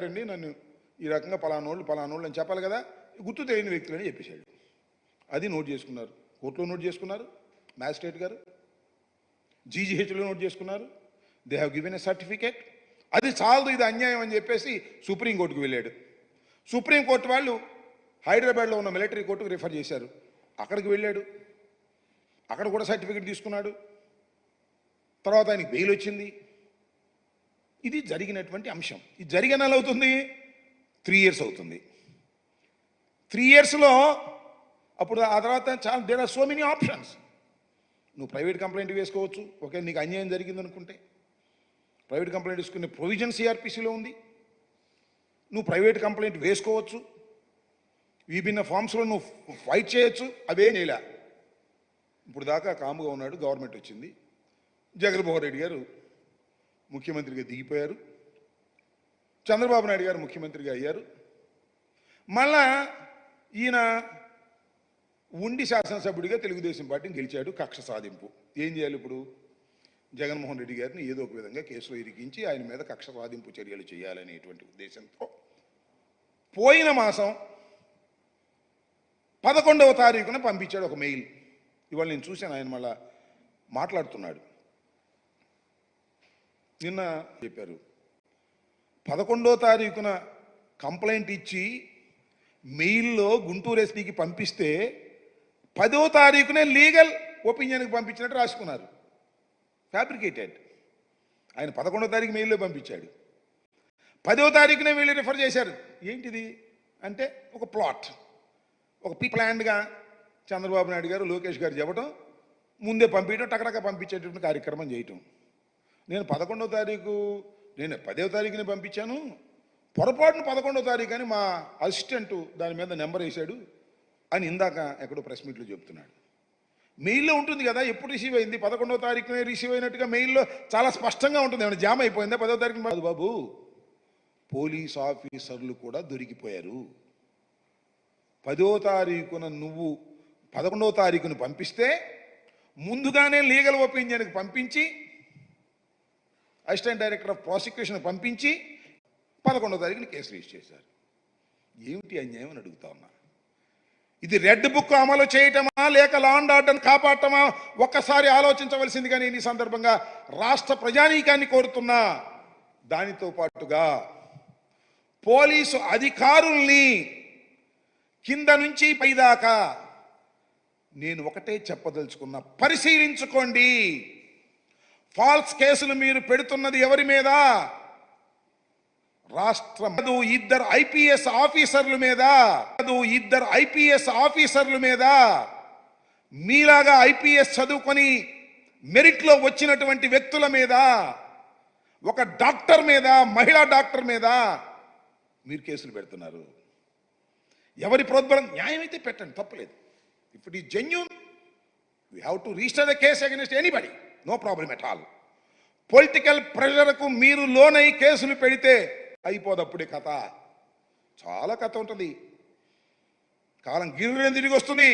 అండి నన్ను ఈ రకంగా పలానోళ్ళు అని చెప్పాలి కదా, గుర్తు తెలియని వ్యక్తులని చెప్పేశాడు. అది నోట్ చేసుకున్నారు, కోర్టులో నోట్ చేసుకున్నారు, మ్యాజిస్ట్రేట్ గారు జీజీహెచ్లో నోట్ చేసుకున్నారు. They have given a certificate. అది చాలదు, ఇది అన్యాయం అని చెప్పేసి సుప్రీంకోర్టుకు వెళ్ళాడు. సుప్రీంకోర్టు వాళ్ళు హైదరాబాద్లో ఉన్న మిలిటరీ కోర్టుకు రిఫర్ చేశారు. అక్కడికి వెళ్ళాడు, అక్కడ కూడా సర్టిఫికేట్ తీసుకున్నాడు. తర్వాత ఆయనకి బెయిల్ వచ్చింది. ఇది జరిగినటువంటి అంశం. ఇది జరిగిన నెల అవుతుంది, 3 years అవుతుంది. 3 yearsలో అప్పుడు ఆ తర్వాత చాలా there are so many options. నువ్వు ప్రైవేట్ కంప్లైంట్ వేసుకోవచ్చు, ఒకవేళ నీకు అన్యాయం జరిగిందనుకుంటే. ప్రైవేట్ కంప్లైంట్ వేసుకునే ప్రొవిజన్ సిఆర్పిసిలో ఉంది. నువ్వు ప్రైవేట్ కంప్లైంట్ వేసుకోవచ్చు, విభిన్న ఫామ్స్లో నువ్వు ఫైట్ చేయొచ్చు. అవే చేయలే. ఇప్పుడు దాకా కాముగా ఉన్నాడు. గవర్నమెంట్ వచ్చింది, జగన్మోహన్ రెడ్డి గారు ముఖ్యమంత్రిగా దిగిపోయారు, చంద్రబాబు నాయుడు గారు ముఖ్యమంత్రిగా అయ్యారు. మళ్ళా ఈయన ఉండి శాసనసభ్యుడిగా తెలుగుదేశం పార్టీని గెలిచాడు. కక్ష సాధింపు. ఏం చేయాలి ఇప్పుడు? జగన్మోహన్ రెడ్డి గారిని ఏదో ఒక విధంగా కేసులో ఇరికించి ఆయన మీద కక్ష సాధింపు చర్యలు చేయాలనేటువంటి ఉద్దేశంతో పోయిన మాసం 11వ తారీఖున పంపించాడు ఒక మెయిల్. ఇవాళ నేను చూశాను, ఆయన మళ్ళా మాట్లాడుతున్నాడు. నిన్న చెప్పారు 11వ తారీఖున కంప్లైంట్ ఇచ్చి మెయిల్లో గుంటూరు ఎస్పీకి పంపిస్తే 10వ తారీఖునే లీగల్ ఒపీనియన్కి పంపించినట్టు రాసుకున్నారు. ఫ్యాబ్రికేటెడ్. ఆయన 11వ తారీఖు మెయిల్లో పంపించాడు, 10వ తారీఖునే వీళ్ళు రిఫర్ చేశారు. ఏంటిది అంటే ఒక ప్లాట్, ఒక ప్లాన్డ్గా చంద్రబాబు నాయుడు గారు లోకేష్ గారు చెప్పడం, ముందే పంపించడం, టకటక పంపించేటువంటి కార్యక్రమం చేయటం. నేను 11వ తారీఖు, నేను 10వ తారీఖుని పంపించాను, పొరపాటున 11వ తారీఖు అని మా అసిస్టెంట్ దాని మీద నెంబర్ వేశాడు అని ఇందాక ఎక్కడో ప్రెస్ మీట్లో చెప్తున్నాడు. మెయిల్లో ఉంటుంది కదా ఎప్పుడు రిసీవ్ అయింది, 11వ తారీఖునే రిసీవ్ అయినట్టుగా మెయిల్లో చాలా స్పష్టంగా ఉంటుంది. ఏమైనా జామ్ అయిపోయిందా 10వ తారీఖున? బాబు, పోలీస్ ఆఫీసర్లు కూడా దొరికిపోయారు. 10వ తారీఖున నువ్వు 11వ తారీఖును పంపిస్తే ముందుగానే లీగల్ ఒపీనియన్కి పంపించి అసిస్టెంట్ డైరెక్టర్ ఆఫ్ ప్రాసిక్యూషన్ పంపించి 11వ తారీఖున కేసు రిజిస్టర్ చేశారు. ఏమిటి అన్యాయం అని అడుగుతా ఉన్నా. ఇది రెడ్ బుక్ అమలు చేయటమా లేక లా అండ్ ఆర్డర్ని కాపాడటమా? ఒక్కసారి ఆలోచించవలసిందిగా నేను ఈ సందర్భంగా రాష్ట్ర ప్రజానీకాన్ని కోరుతున్నా. దానితో పాటుగా పోలీసు అధికారుల్ని కింద నుంచి పైదాకా నేను ఒకటే చెప్పదలుచుకున్నా, పరిశీలించుకోండి. ఫాల్స్ కేసులు మీరు పెడుతున్నది ఎవరి మీద? రాష్ట్రం 2 ఐపీఎస్ ఆఫీసర్ల మీద, మీలాగా ఐపీఎస్ చదువుకొని మెరిట్లో వచ్చినటువంటి వ్యక్తుల మీద, ఒక డాక్టర్ మీద, మహిళా డాక్టర్ మీద మీరు కేసులు పెడుతున్నారు. ఎవరి ప్రోద్బలం? న్యాయం అయితే పెట్టండి, తప్పలేదు. If it is genuine, we have to register the case against anybody, no problem at all. Political ప్రెషర్కు మీరు లోనై కేసులు పెడితే అయిపోదు. అప్పుడే కథ, చాలా కథ ఉంటుంది. కాలం గిర్రెని తిరిగి వస్తుంది.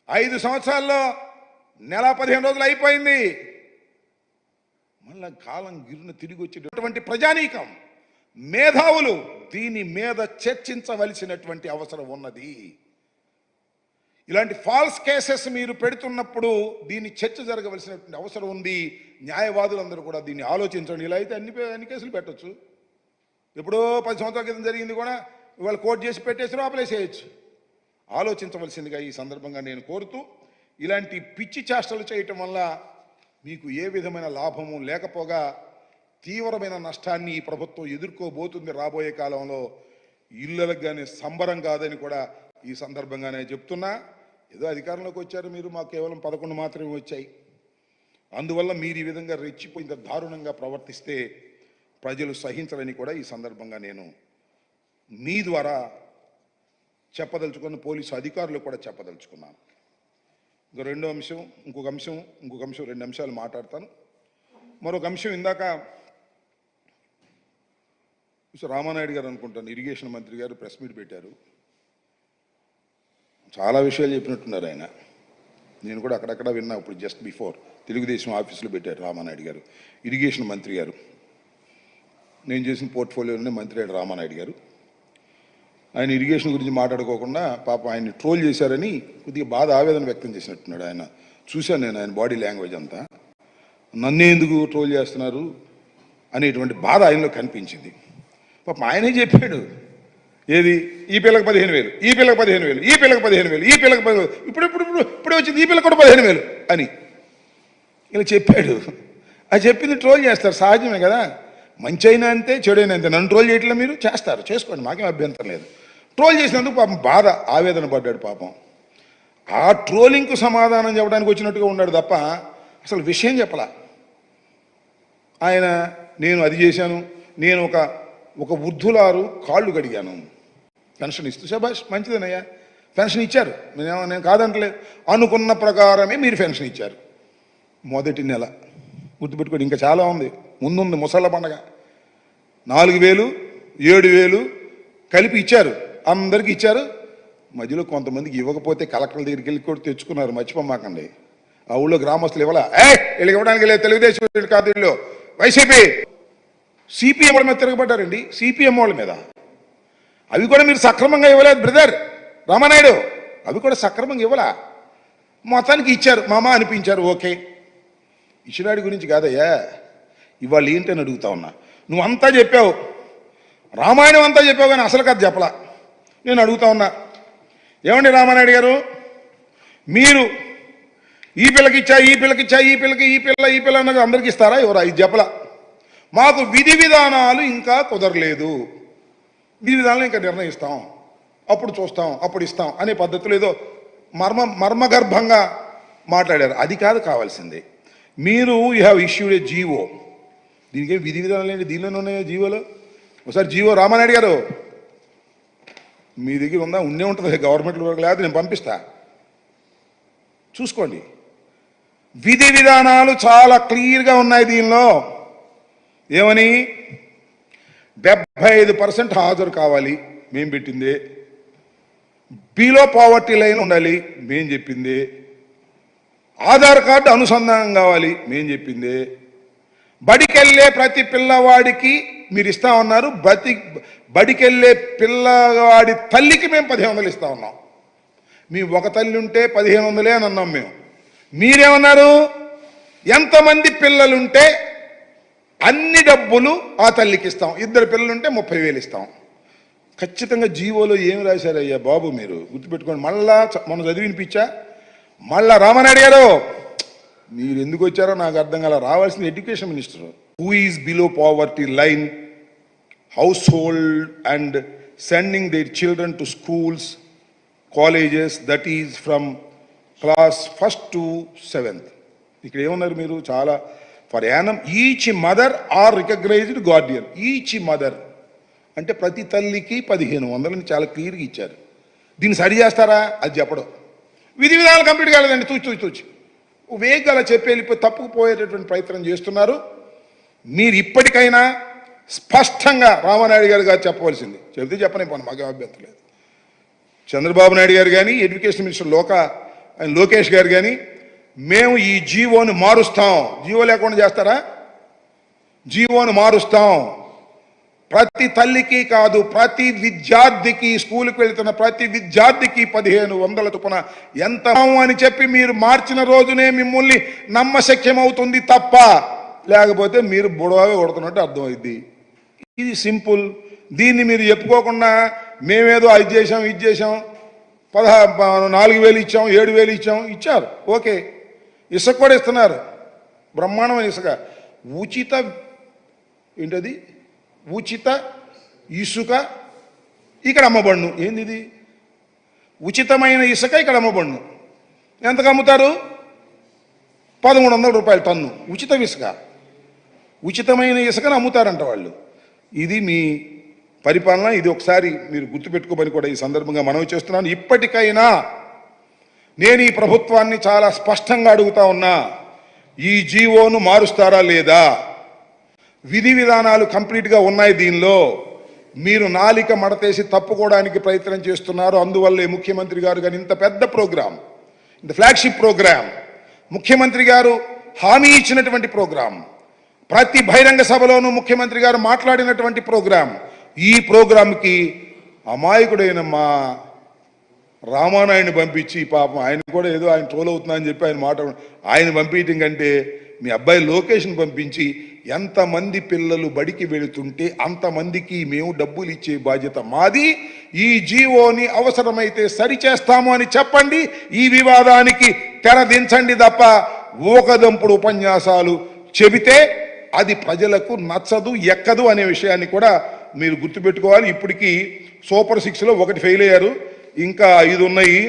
5 సంవత్సరాల్లో నెల 15 రోజులు అయిపోయింది. మళ్ళా కాలం గిర్రెని తిరిగి వచ్చేటటువంటి ప్రజానీకం, మేధావులు దీని మీద చర్చించవలసినటువంటి అవసరం ఉన్నది. ఇలాంటి ఫాల్స్ కేసెస్ మీరు పెడుతున్నప్పుడు దీన్ని చర్చ జరగవలసినటువంటి అవసరం ఉంది. న్యాయవాదులందరూ కూడా దీన్ని ఆలోచించండి. ఇలా అయితే అన్ని కేసులు పెట్టచ్చు. ఎప్పుడో 10 సంవత్సరాల క్రితం జరిగింది కూడా ఇవాళ కోర్టు చేసి పెట్టేసి లోపలేసేయచ్చు. ఆలోచించవలసిందిగా ఈ సందర్భంగా నేను కోరుతూ, ఇలాంటి పిచ్చి చేష్టలు చేయటం వల్ల మీకు ఏ విధమైన లాభము లేకపోగా తీవ్రమైన నష్టాన్ని ఈ ప్రభుత్వం ఎదుర్కోబోతుంది రాబోయే కాలంలో. ఇళ్ళలకు కానీ సంబరం కాదని కూడా ఈ సందర్భంగానే చెప్తున్నా. ఏదో అధికారంలోకి వచ్చారు మీరు, మాకు కేవలం 11 మాత్రమే వచ్చాయి. అందువల్ల మీరు ఈ విధంగా రెచ్చిపోయి దారుణంగా ప్రవర్తిస్తే ప్రజలు సహించరని కూడా ఈ సందర్భంగా నేను మీ ద్వారా చెప్పదలుచుకున్న, పోలీసు అధికారులు కూడా చెప్పదలుచుకున్నాను. ఇంకో రెండో అంశం, ఇంకొక అంశం 2 అంశాలు మాట్లాడతాను. మరొక అంశం, ఇందాక రామానాయుడు గారు అనుకుంటాను, ఇరిగేషన్ మంత్రి గారు ప్రెస్ మీట్ పెట్టారు. చాలా విషయాలు చెప్పినట్టున్నారు ఆయన. నేను కూడా అక్కడక్కడ విన్నా. ఇప్పుడు జస్ట్ బిఫోర్ తెలుగుదేశం ఆఫీసులో పెట్టారు రామానాయుడు గారు, ఇరిగేషన్ మంత్రి గారు. నేను చేసిన పోర్ట్ఫోలియోలోనే మంత్రి రామానాయుడు గారు. ఆయన ఇరిగేషన్ గురించి మాట్లాడుకోకుండా పాపం ఆయన్ని ట్రోల్ చేశారని కొద్దిగా బాధ ఆవేదన వ్యక్తం చేసినట్టున్నాడు. ఆయన చూశాను నేను ఆయన బాడీ లాంగ్వేజ్ అంతా. నన్నే ఎందుకు ట్రోల్ చేస్తున్నారు అనేటువంటి బాధ ఆయనలో కనిపించింది. పాపం ఆయనే చెప్పాడు, ఏది ఈ పిల్లకి 15,000, ఈ పిల్లకి 15,000, ఈ పిల్లకి 15,000, ఈ పిల్లకి 15,000, ఇప్పుడే వచ్చింది ఈ పిల్లకి కూడా 15,000 అని ఇలా చెప్పాడు. అది చెప్పింది ట్రోల్ చేస్తారు, సహజమే కదా. మంచి అయినా అంతే, చెడైనా అంతే. నన్ను ట్రోల్ చేయట్లేదు, మీరు చేస్తారు, చేసుకోండి, మాకేం అభ్యంతరం లేదు. ట్రోల్ చేసినందుకు పాపం బాధ ఆవేదన పడ్డాడు పాపం. ఆ ట్రోలింగ్కు సమాధానం చెప్పడానికి వచ్చినట్టుగా ఉన్నాడు తప్ప అసలు విషయం చెప్పలా. ఆయన నేను అది చేశాను, నేను ఒక వృద్ధులారు కాళ్ళు కడిగాను, పెన్షన్ ఇస్తూ, శభాష్ మంచిదేనయ్యా, పెన్షన్ ఇచ్చారు, నేను కాదంటలేదు. అనుకున్న ప్రకారమే మీరు పెన్షన్ ఇచ్చారు. మొదటి నెల గుర్తుపెట్టుకోండి, ఇంకా చాలా ఉంది, ముందుంది ముసళ్ళ పండగ. 4,000, 7,000 కలిపి ఇచ్చారు, అందరికి ఇచ్చారు. మధ్యలో కొంతమందికి ఇవ్వకపోతే కలెక్టర్ల దగ్గరికి వెళ్ళి కూడా తెచ్చుకున్నారు, మర్చిపోమాకండి. ఆ ఊళ్ళో గ్రామస్తులు ఇవ్వాలా, వీళ్ళకి ఇవ్వడానికి లేదు, తెలుగుదేశం కాదు, వైసీపీ సిపిఎం వాళ్ళ మీద తిరగబడ్డారండి, సిపిఎం వాళ్ళ మీద. అవి కూడా మీరు సక్రమంగా ఇవ్వలేదు బ్రదర్ రామానాయుడు, అవి కూడా సక్రమంగా ఇవ్వలా. మొత్తానికి ఇచ్చారు, మామ అనిపించారు, ఓకే. ఇచ్చినాడి గురించి కాదయ్యా, ఇవాళ ఏంటని అడుగుతా ఉన్నా. నువ్వు అంతా చెప్పావు, రామాయణం అంతా చెప్పావు, కానీ అసలు కథ చెప్పలా. నేను అడుగుతా ఉన్నా, ఏమండి రామానాయుడు గారు, మీరు ఈ పిల్లకి ఇచ్చా, ఈ పిల్లకి ఇచ్చా, ఈ పిల్ల అన్నది అందరికి ఇస్తారా, ఎవరా? ఇది చెప్పలా. మాకు విధి విధానాలు ఇంకా కుదరలేదు, విధి విధానాలు ఇంకా నిర్ణయిస్తాం, అప్పుడు చూస్తాం, అప్పుడు ఇస్తాం అనే పద్ధతులు ఏదో మర్మగర్భంగా మాట్లాడారు. అది కాదు కావాల్సింది. మీరు you have issued a GO. దీనికేం విధి విధానాలు ఏంటి, దీనిలోనే ఉన్నాయో జీవోలో. ఒకసారి జీవో రామానాయుడు గారు మీ దగ్గర ఉందా? ఉండే ఉంటుంది గవర్నమెంట్ వరకు, లేదు నేను పంపిస్తా, చూసుకోండి. విధి విధానాలు చాలా క్లియర్గా ఉన్నాయి దీనిలో. ఏమని 75% హాజరు కావాలి, మేం పెట్టింది. బిలో పావర్టీ లైన్ ఉండాలి, మేం చెప్పింది. ఆధార్ కార్డు అనుసంధానం కావాలి, మేం చెప్పింది. బడికెళ్ళే ప్రతి పిల్లవాడికి మీరు ఇస్తా ఉన్నారు, బడికెళ్ళే పిల్లవాడి తల్లికి మేము 1,500 ఇస్తా ఉన్నాం. మీ ఒక తల్లి ఉంటే 1,500 అని అన్నాం మేము. మీరేమన్నారు, ఎంతమంది పిల్లలుంటే అన్ని డబ్బులు ఆ తల్లికి ఇస్తాం, 2 పిల్లలుంటే 30,000 ఇస్తాం. ఖచ్చితంగా జీవోలో ఏమి రాశారయ్యా బాబు, మీరు గుర్తుపెట్టుకోండి. మళ్ళా మనం చదివినిపించా. మళ్ళా రామానాయుడు గారు మీరు ఎందుకు వచ్చారో నాకు అర్థం కాల. రావాల్సిన education minister. Who is below poverty line household and sending their children to schools, colleges, that is from class 1st to 7th. ఇక్కడ ఏమన్నారు మీరు, చాలా per annum each mother or recognised guardian. Each mother అంటే ప్రతి తల్లికి 1,500 చాలా క్లియర్గా ఇచ్చారు. దీన్ని సరి చేస్తారా? అది చెప్పడం. విధి విధానాలు కంప్లీట్ కాలేదండి, తూచి వేగంగా అలా చెప్పి వెళ్ళిపోయి తప్పుకుపోయేటటువంటి ప్రయత్నం చేస్తున్నారు. మీరు ఇప్పటికైనా స్పష్టంగా రామానాయుడు గారు చెప్పవలసింది, చెబితే చెప్పని పోను, మాకేం అభ్యంతరం లేదు. చంద్రబాబు నాయుడు గారు కానీ, ఎడ్యుకేషన్ మినిస్టర్ లోకేష్ గారు కానీ, మేము ఈ జీవోను మారుస్తాం. జీవో లేకుండా చేస్తారా? జీవోను మారుస్తాం. ప్రతి తల్లికి కాదు, ప్రతి విద్యార్థికి, స్కూల్కి వెళ్తున్న ప్రతి విద్యార్థికి 1,500 చొప్పున ఎంత అని చెప్పి మీరు మార్చిన రోజునే మిమ్మల్ని నమ్మశక్యం అవుతుంది తప్ప, లేకపోతే మీరు బుడవగా కొడుతున్నట్టు అర్థమైంది. ఇది సింపుల్. దీన్ని మీరు చెప్పుకోకుండా మేమేదో అది చేసాం, ఇది చేసాం, 4,000 ఇచ్చాం, 7,000 ఇచ్చారు, ఓకే. ఇసుక కూడా ఇస్తున్నారు, బ్రహ్మాండమైన ఇసుక. ఏంటది ఉచిత ఇసుక ఇక్కడ అమ్మబడును. ఏంది ఇది? ఉచితమైన ఇసుక ఇక్కడ అమ్మబడును. ఎంతకు అమ్ముతారు? 1,300 రూపాయలు టన్ను ఉచిత ఇసుక. ఉచితమైన ఇసుకను అమ్ముతారంట వాళ్ళు. ఇది మీ పరిపాలన. ఇది ఒకసారి మీరు గుర్తుపెట్టుకోమని కూడా ఈ సందర్భంగా మనవి చేస్తున్నాను. ఇప్పటికైనా నేను ఈ ప్రభుత్వాన్ని చాలా స్పష్టంగా అడుగుతా ఉన్నా, ఈ జీవోను మారుస్తారా లేదా? విధి విధానాలు కంప్లీట్గా ఉన్నాయి దీనిలో. మీరు నాలిక మడతేసి తప్పుకోవడానికి ప్రయత్నం చేస్తున్నారు. అందువల్లే ముఖ్యమంత్రి గారు కానీ ఇంత పెద్ద ప్రోగ్రాం, ఇంత ఫ్లాగ్షిప్ ప్రోగ్రాం, ముఖ్యమంత్రి గారు హామీ ఇచ్చినటువంటి ప్రోగ్రాం, ప్రతి బహిరంగ సభలోనూ ముఖ్యమంత్రి గారు మాట్లాడినటువంటి ప్రోగ్రాం. ఈ ప్రోగ్రాంకి అమాయకుడైన మా రామానాయుడిని పంపించి, పాపం ఆయన కూడా ఏదో ఆయన ట్రోల్ అవుతున్నా అని చెప్పి ఆయన పంపించడం కంటే మీ అబ్బాయి లోకేష్ని పంపించి ఎంతమంది పిల్లలు బడికి వెళుతుంటే అంతమందికి మేము డబ్బులు ఇచ్చే బాధ్యత మాది. ఈ జీవోని అవసరమైతే సరిచేస్తాము అని చెప్పండి. ఈ వివాదానికి తెరదించండి తప్ప ఊకదంపుడు ఉపన్యాసాలు చెబితే అది ప్రజలకు నచ్చదు, ఎక్కదు అనే విషయాన్ని కూడా మీరు గుర్తుపెట్టుకోవాలి. ఇప్పటికీ సూపర్ 6లో ఒకటి ఫెయిల్ అయ్యారు, ఇంకా 5 ఉన్నాయి.